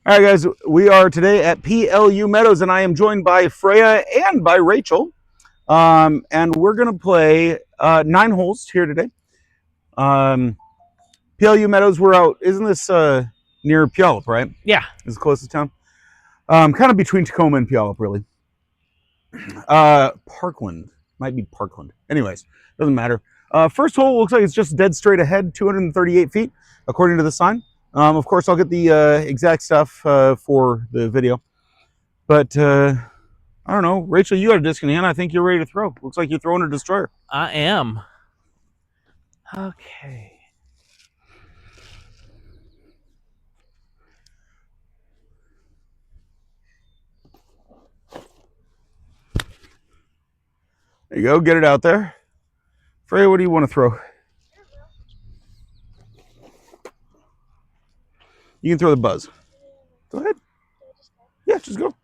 All right, guys, we are today at PLU Meadows, and I am joined by Freyja and by Rachel. And we're going to play 9 holes here today. PLU Meadows, we're out, isn't this near Puyallup, right? Yeah. Is the closest town. Kind of between Tacoma and Puyallup, really. Parkland. Might be Parkland. Anyways, doesn't matter. First hole looks like it's just dead straight ahead, 238 feet, according to the sign. Of course, I'll get the exact stuff for the video. But I don't know. Rachel, you got a disc in hand. I think you're ready to throw. Looks like you're throwing a destroyer. I am. Okay. There you go. Get it out there. Freyja, what do you want to throw? You can throw the buzz. Go ahead. Yeah, just go.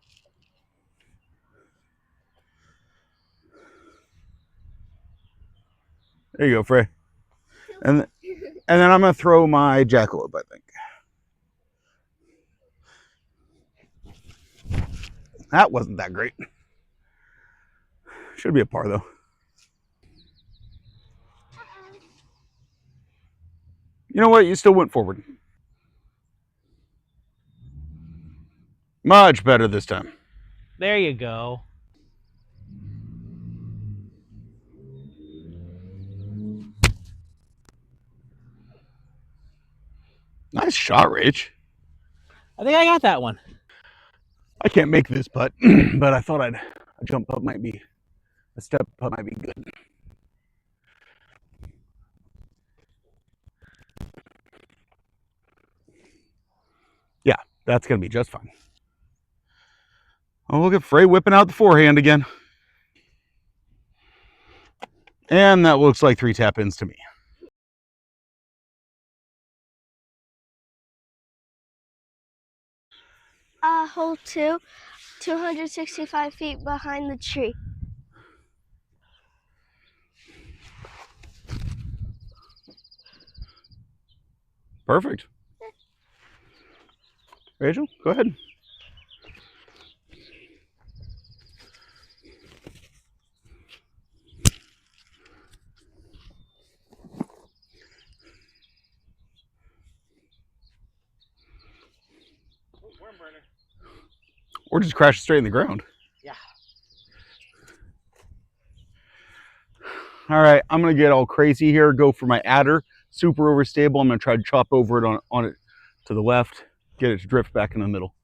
There you go, Frey. And then I'm going to throw my jackalope, I think. That wasn't that great. Should be a par, though. You know what? You still went forward. Much better this time. There you go. Nice shot, Rach. I think I got that one. I can't make this putt, but I thought a jump putt might be, a step putt might be good. Yeah, that's going to be just fine. Oh, look at Frey whipping out the forehand again. And that looks like 3 tap-ins to me. Hole 2, 265 feet behind the tree. Perfect. Rachel, go ahead. Or just crash straight in the ground. Yeah. All right, I'm going to get all crazy here. Go for my adder. Super overstable. I'm going to try to chop over it on it to the left. Get it to drift back in the middle.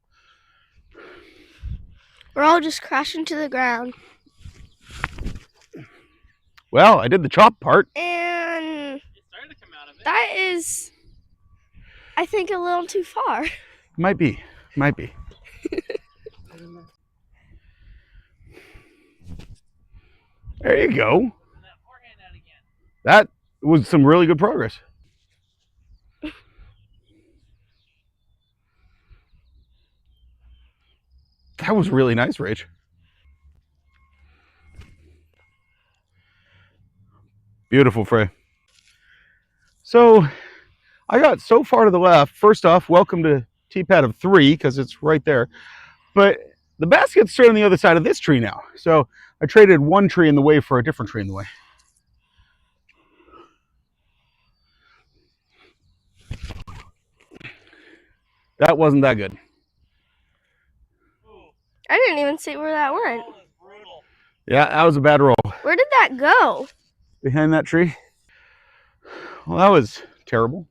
We're all just crashing to the ground. Well, I did the chop part. And It started to come out of it. that is, I think, a little too far. Might be. Might be. There you go. That forehand out again. That was some really good progress. That was really nice, Rach. Beautiful, Frey. So I got so far to the left. First off, welcome to T-pad of 3 because it's right there. But the basket's straight on the other side of this tree now. So I traded one tree in the way for a different tree in the way. That wasn't that good. I didn't even see where that went. Yeah, that was a bad roll. Where did that go? Behind that tree. Well, that was terrible.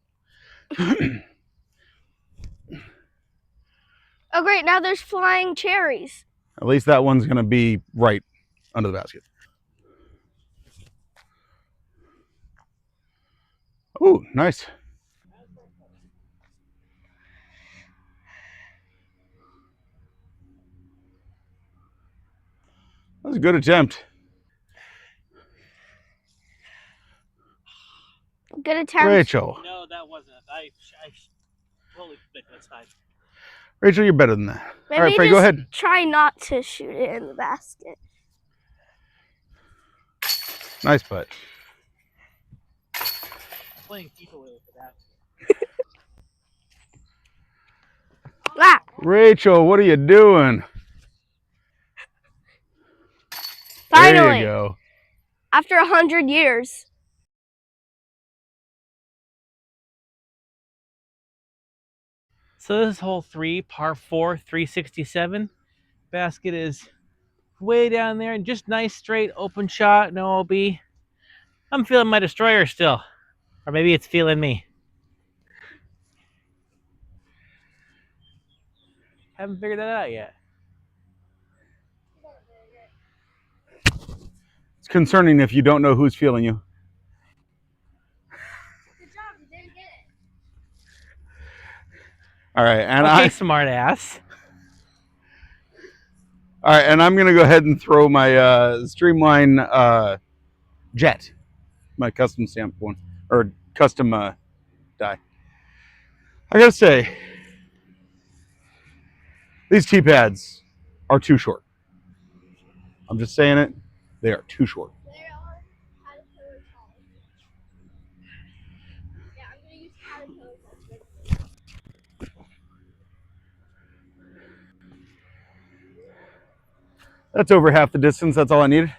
Oh, great. Now there's flying cherries. At least that one's going to be right under the basket. Oh, nice. That was a good attempt. Good attempt. Rachel. No, that wasn't. I totally split this side. Rachel, you're better than that. Maybe All right, Frey, just go ahead. try not to shoot it in the basket. Nice putt. Playing people with that. Ah! Rachel, what are you doing? There Finally, you go. after 100 years. So this is hole 3, par 4, 367. Basket is way down there and just nice straight open shot, no OB. I'm feeling my destroyer still. Or maybe it's feeling me. Haven't figured that out yet. It's concerning if you don't know who's feeling you. Good job, you didn't get it. All right, and Okay, smart ass. all right, and I'm gonna go ahead and throw my Streamline Jet, my custom stamp one or custom die. I gotta say, these tee pads are too short. I'm just saying it; they are too short. They are caterpillar tall. Yeah, I'm gonna use caterpillars as regular. That's over half the distance. That's all I needed.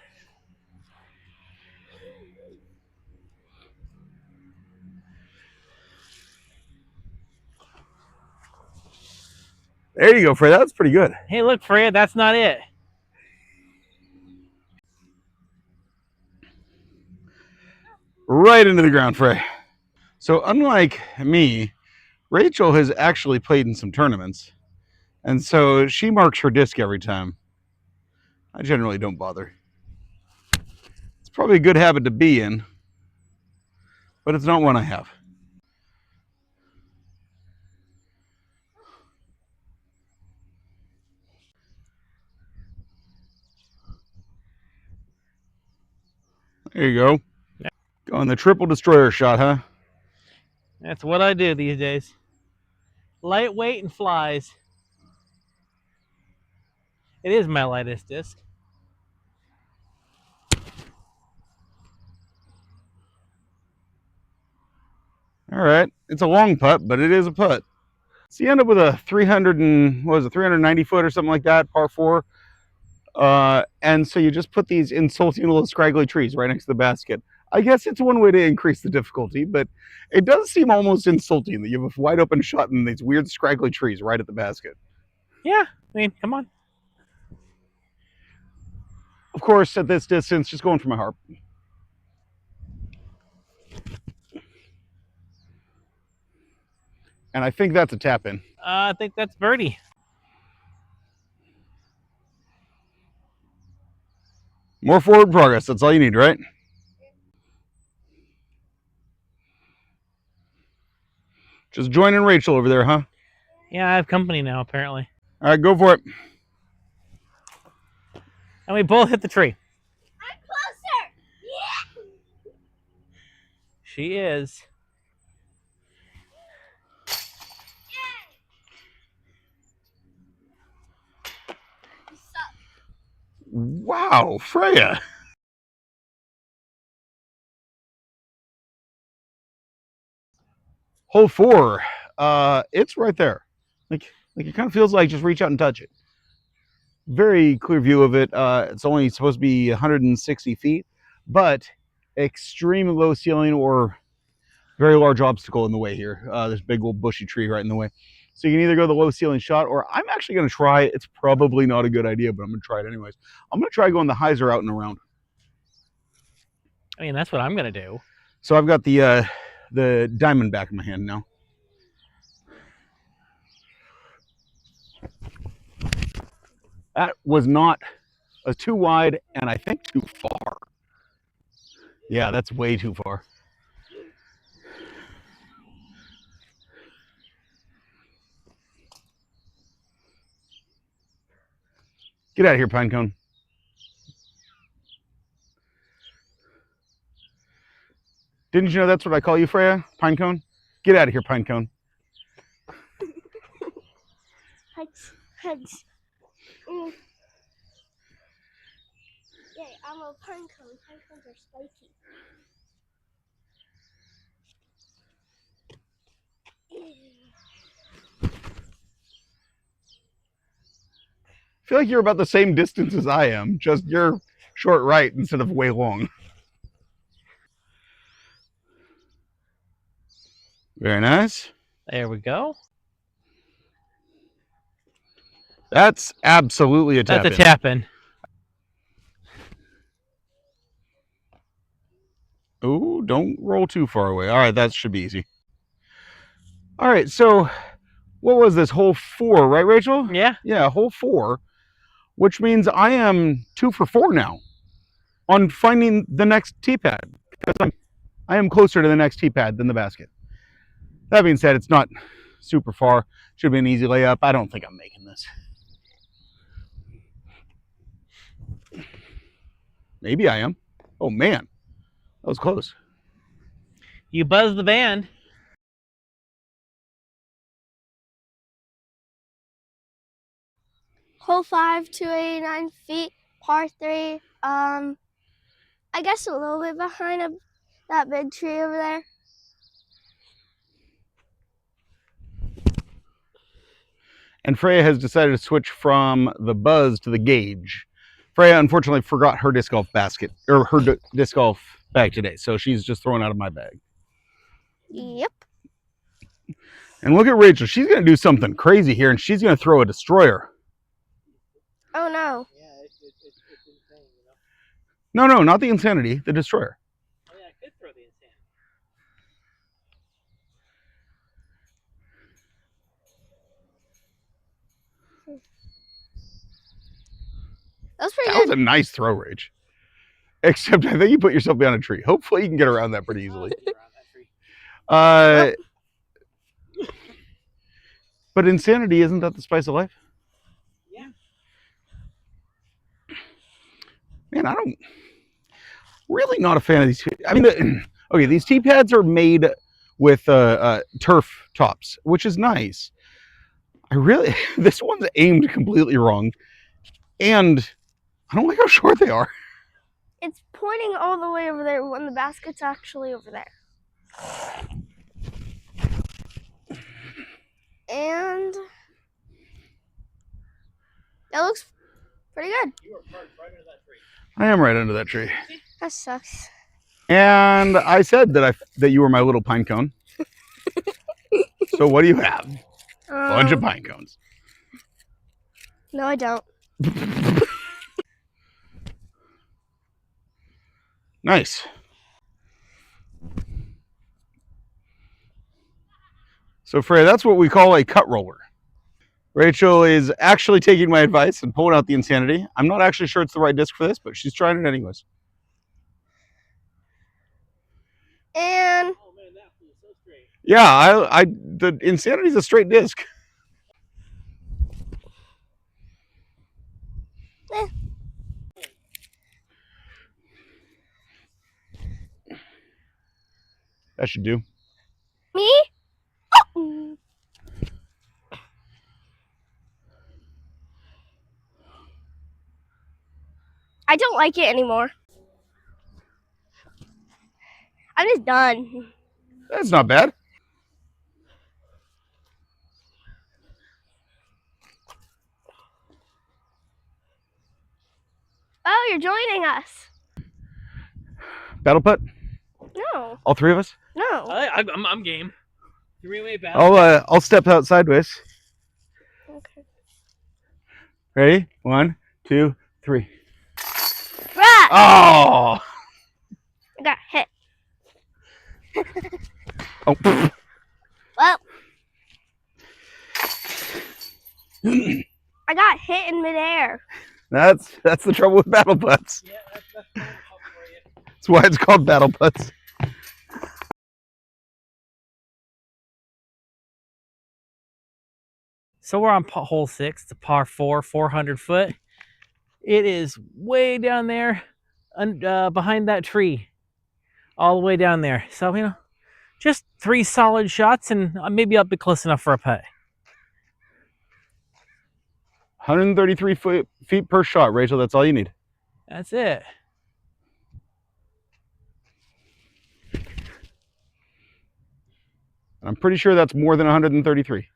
There you go, Frey. That's pretty good. Hey, look, Freyja, that's not it. Right into the ground, Frey. So unlike me, Rachel has actually played in some tournaments, and so she marks her disc every time. I generally don't bother. It's probably a good habit to be in, but it's not one I have. There you go. Going the triple destroyer shot, huh? That's what I do these days. Lightweight and flies. It is my lightest disc. All right. It's a long putt, but it is a putt. So you end up with a 390 foot or something like that, par 4. And so you just put these insulting little scraggly trees right next to the basket. I guess it's one way to increase the difficulty, but it does seem almost insulting that you have a wide open shot and these weird scraggly trees right at the basket. Yeah, I mean, come on. Of course, at this distance, just going for my harp. And I think that's a tap in. I think that's birdie. More forward progress. That's all you need, right? Just joining Rachel over there, huh? Yeah, I have company now, apparently. All right, go for it. And we both hit the tree. I'm closer! Yeah! She is. You suck. Wow, Freyja. Hole 4. It's right there. Like it kind of feels like just reach out and touch it. Very clear view of it. It's only supposed to be 160 feet, but extremely low ceiling or very large obstacle in the way here. This big old bushy tree right in the way. So you can either go the low ceiling shot, or I'm actually going to try. It's probably not a good idea, but I'm going to try it anyways. I'm going to try going the hyzer out and around. I mean, that's what I'm going to do. So I've got the diamond back in my hand now. That was not too wide, and I think too far. Yeah, that's way too far. Get out of here, Pinecone. Didn't you know that's what I call you, Freyja? Pinecone? Get out of here, Pinecone. Heads. Mm. Yeah, I'm a pine cone. Pine cones are spiky. feel like you're about the same distance as I am, just you're short right instead of way long. Very nice. There we go. That's absolutely a tap-in. That's a tap-in. Ooh, don't roll too far away. All right, that should be easy. All right, so what was this? Hole 4, right, Rachel? Yeah. Yeah, hole 4, which means I am 2 for 4 now on finding the next tee pad. Because I am closer to the next tee pad than the basket. That being said, it's not super far. Should be an easy layup. I don't think I'm making this. Maybe I am. Oh, man. That was close. You buzz the band. Hole 5, 289 feet, par 3. I guess a little bit behind that big tree over there. And Freyja has decided to switch from the buzz to the gauge. Freyja unfortunately forgot her disc golf basket, or her disc golf bag today, so she's just throwing out of my bag. Yep. And look at Rachel. She's going to do something crazy here, and she's going to throw a destroyer. Oh no. Yeah, it's insane, you know? No, not the insanity, the destroyer. Oh yeah, I could throw the insanity. That was pretty That was good. a nice throw, Rach. Except I think you put yourself behind a tree. Hopefully you can get around that pretty easily. But insanity, isn't that the spice of life? Yeah. Man, I don't... Really not a fan of these. I mean, okay, these tee pads are made with turf tops, which is nice. This one's aimed completely wrong. And I don't like how short they are. It's pointing all the way over there when the basket's actually over there. And that looks pretty good. You are parked right under that tree. I am right under that tree. That sucks. And I said that you were my little pine cone. So what do you have? A bunch of pine cones. No, I don't. Nice. So Freyja, that's what we call a cut roller. Rachel is actually taking my advice and pulling out the insanity. I'm not actually sure it's the right disc for this, but she's trying it anyways. And Oh man, that flew so straight. Yeah, the insanity is a straight disc. That should do. me? Oh. I don't like it anymore. I'm just done. That's not bad. Oh, you're joining us. Battle putt? No, All three of us? no. I'm game. Three-way battle. I'll step out sideways. Okay. Ready? 1, 2, 3. Right. Oh! I got hit. Oh. Well, I got hit in midair. That's the trouble with battle putts. Yeah, that's for you. That's why it's called battle putts. So we're on hole 6, the par 4, 400 foot. It is way down there, behind that tree, all the way down there. So just 3 solid shots, and maybe I'll be close enough for a putt. 133 feet per shot, Rachel. That's all you need. That's it. I'm pretty sure that's more than 133.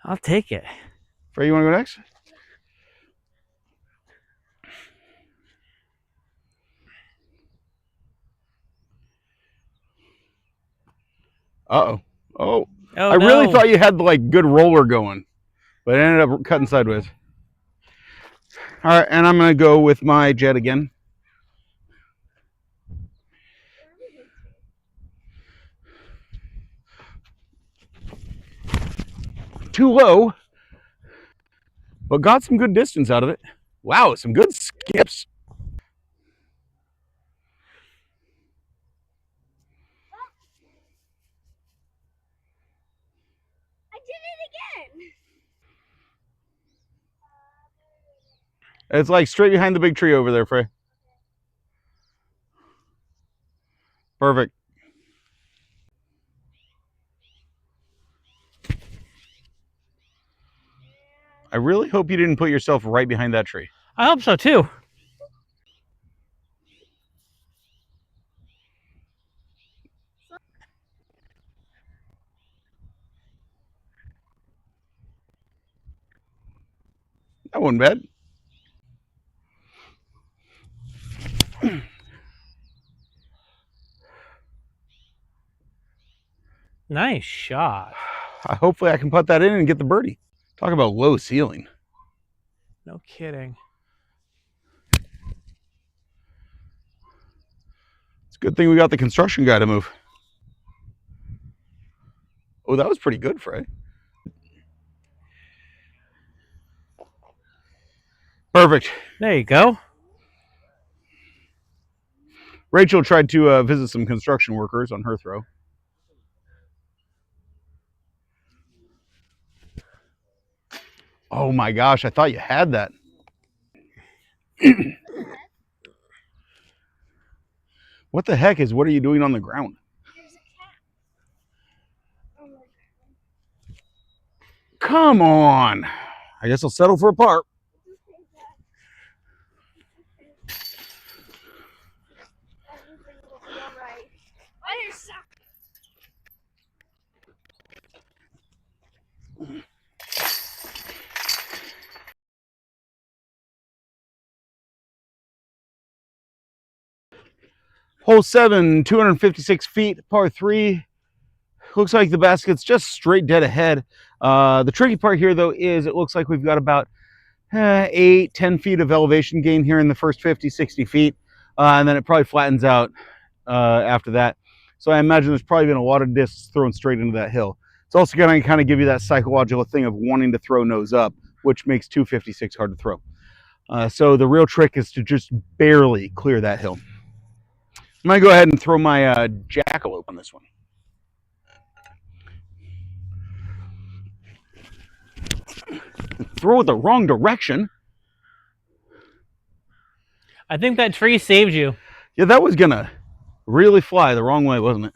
I'll take it. Frey, you want to go next? Uh-oh. Oh. Oh I really no. thought you had like good roller going, but it ended up cutting sideways. All right, and I'm going to go with my jet again. Too low, but got some good distance out of it. Wow, some good skips. I did it again. It's like straight behind the big tree over there, Frey. Perfect. I really hope you didn't put yourself right behind that tree. I hope so too. That wasn't bad. Nice shot. Hopefully I can put that in and get the birdie. Talk about low ceiling. No kidding. It's a good thing we got the construction guy to move. Oh, that was pretty good, Frey. Perfect. There you go. Rachel tried to visit some construction workers on her throw. Oh my gosh, I thought you had that. What the heck what are you doing on the ground? There's a cat. Oh my God. Come on. I guess I'll settle for a par. Everything will be all right. I just suck. Hole 7, 256 feet, par 3. Looks like the basket's just straight dead ahead. The tricky part here, though, is it looks like we've got about 8-10 feet of elevation gain here in the first 50-60 feet, and then it probably flattens out after that. So I imagine there's probably been a lot of discs thrown straight into that hill. It's also going to kind of give you that psychological thing of wanting to throw nose up, which makes 256 hard to throw. So the real trick is to just barely clear that hill. I'm going to go ahead and throw my jackalope on this one. Throw it the wrong direction. I think that tree saved you. Yeah, that was going to really fly the wrong way, wasn't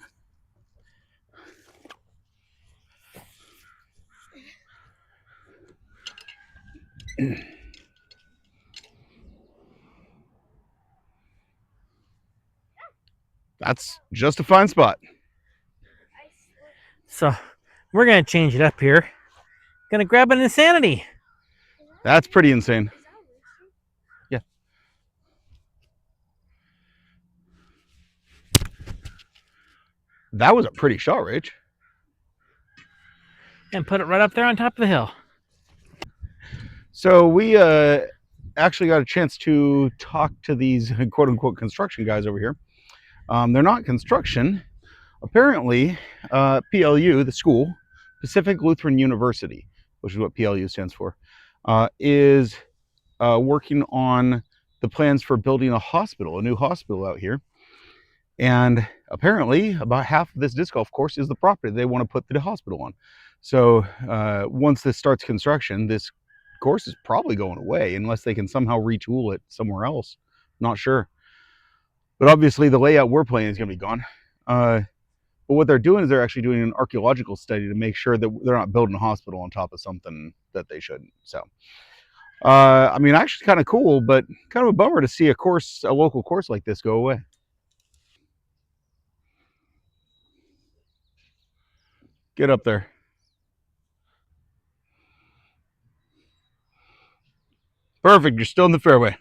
it? That's just a fine spot. So we're gonna change it up here. Gonna grab an insanity. That's pretty insane. Yeah. That was a pretty shot, Rach. And put it right up there on top of the hill. So we actually got a chance to talk to these quote-unquote construction guys over here. They're not construction. Apparently, PLU, the school, Pacific Lutheran University, which is what PLU stands for, is working on the plans for building a hospital, a new hospital out here. And apparently, about half of this disc golf course is the property they want to put the hospital on. So once this starts construction, this course is probably going away unless they can somehow retool it somewhere else. Not sure. But obviously, the layout we're playing is going to be gone. But what they're doing is they're actually doing an archaeological study to make sure that they're not building a hospital on top of something that they shouldn't. So, I mean, actually kind of cool, but kind of a bummer to see a local course like this go away. Get up there. Perfect. You're still in the fairway.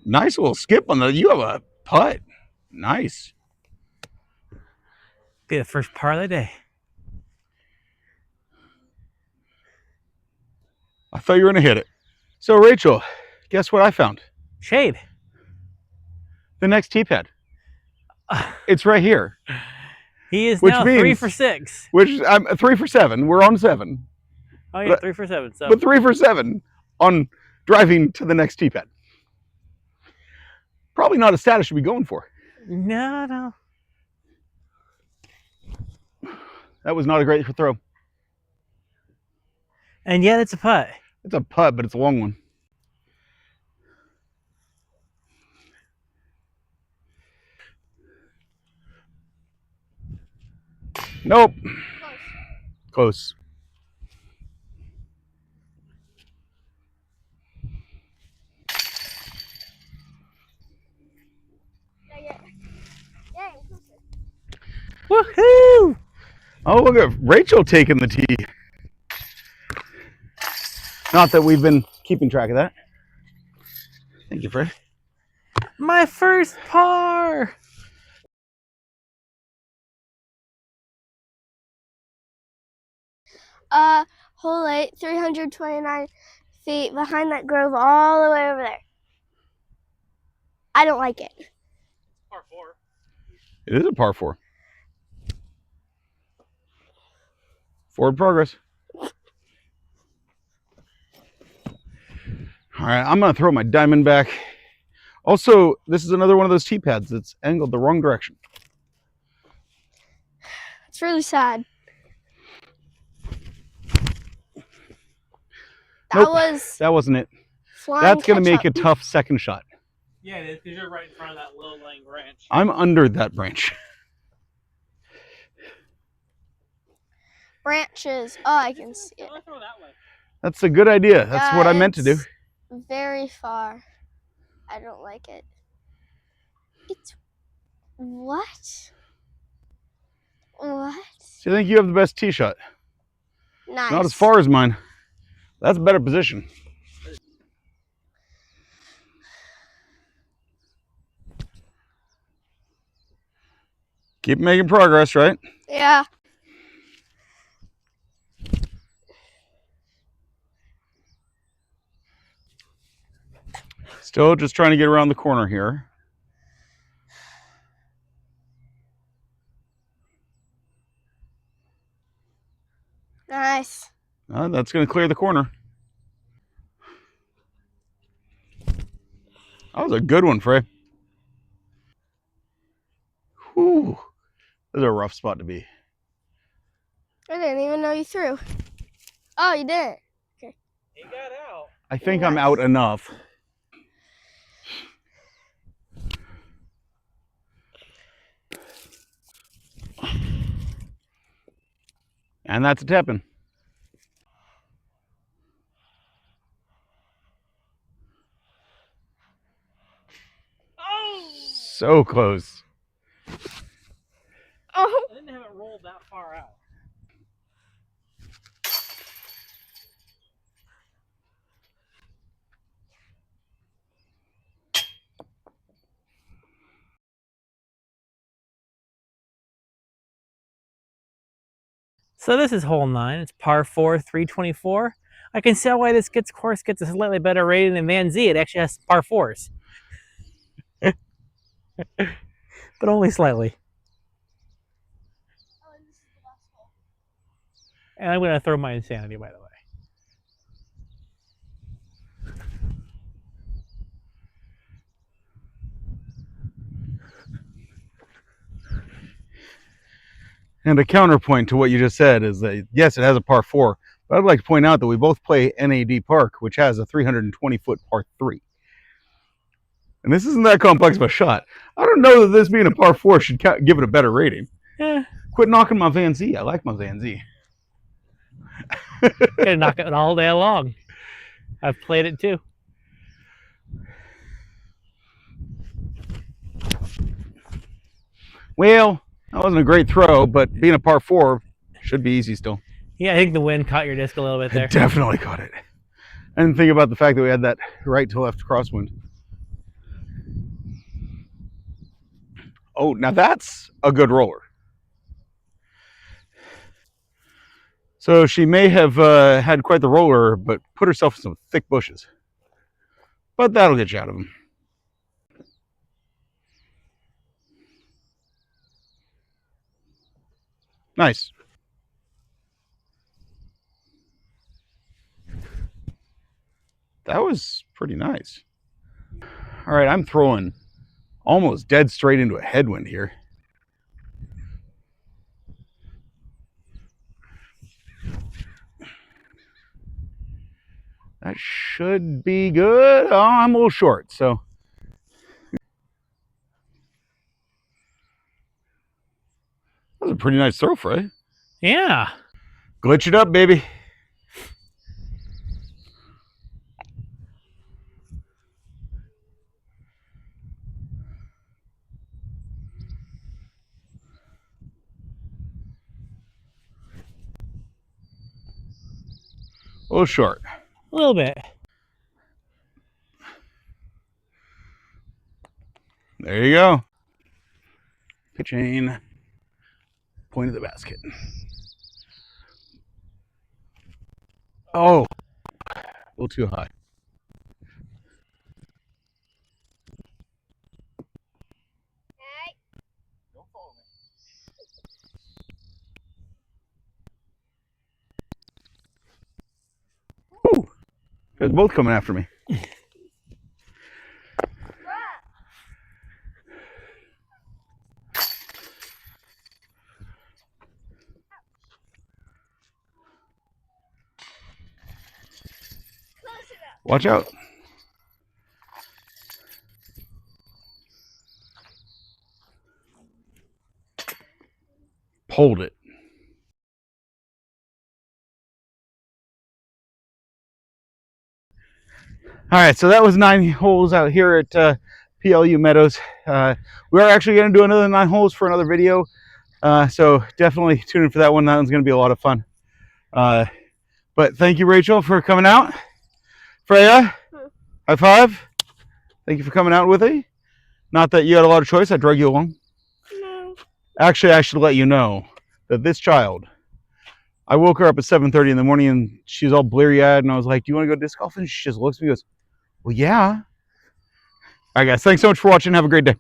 Nice little skip on the. You have a putt. Nice. Be the first par of the day. I thought you were going to hit it. So, Rachel, guess what I found? Shade. The next tee pad. It's right here. He is Which now means- 3 for 6. Which I'm 3 for 7. We're on 7. Oh yeah, But- 3 for 7. So But 3 for 7 on driving to the next tee pad. Probably not a stat I should be going for. no. That was not a great throw. And yet it's a putt. It's a putt, but it's a long one. Nope. Close. Woohoo! Oh, look at Rachel taking the tee. Not that we've been keeping track of that. Thank you, Fred. My first par. Hole 8, 329 feet behind that grove all the way over there. I don't like it. Par 4. It is a par 4. Forward progress. All right, I'm going to throw my diamond back. Also, this is another one of those tee pads that's angled the wrong direction. It's really sad. Nope. That wasn't it. Flying That's going to make a catch-up. tough second shot. Yeah, it is because you're right in front of that low-lying branch. I'm under that branch. Branches. Oh, I can see it. Throw that way. That's a good idea. That's what I meant to do. It's very far. I don't like it. It's what? What? So you think you have the best tee shot? Nice. Not as far as mine. That's a better position. Keep making progress, right? Yeah. Still just trying to get around the corner here. Nice. That's going to clear the corner. That was a good one, Frey. Whew. This is a rough spot to be. I didn't even know you threw. Oh, you did. He got out. I think I'm out enough. And that's a tap-in. Oh! So close. Oh. I didn't have it rolled that far out. So this is hole 9. It's par 4, 324. I can see why this course gets a slightly better rating than Van Z. It actually has par 4s. But only slightly. And I'm going to throw my insanity, by the way. And a counterpoint to what you just said is that, yes, it has a par 4, but I'd like to point out that we both play NAD Park, which has a 320-foot par 3. And this isn't that complex of a shot. I don't know that this being a par 4 should give it a better rating. Yeah. Quit knocking my Van Z. I like my Van Z. Gonna knock it all day long. I've played it too. Well, that wasn't a great throw, but being a par 4 should be easy still. Yeah, I think the wind caught your disc a little bit there. It definitely caught it. I didn't think about the fact that we had that right to left crosswind. Oh, now that's a good roller. So she may have had quite the roller, but put herself in some thick bushes. But that'll get you out of them. Nice. That was pretty nice. All right, I'm throwing almost dead straight into a headwind here. That should be good. Oh, I'm a little short, so. That was a pretty nice throw, Frey. Yeah. Glitch it up, baby. A little short. A little bit. There you go. Pitching. Point of the basket. Oh, a little too high. Woo! You guys both coming after me. Watch out. Hold it. All right, so that was 9 holes out here at PLU Meadows. We are actually going to do another 9 holes for another video, so definitely tune in for that one. That one's going to be a lot of fun. But thank you, Rachel, for coming out. Freyja, high five. Thank you for coming out with me. Not that you had a lot of choice. I drug you along. No. Actually, I should let you know that this child, I woke her up at 7:30 in the morning and she's all bleary-eyed, and I was like, do you want to go disc golf? And she just looks at me and goes, well, yeah. All right, guys, thanks so much for watching. Have a great day.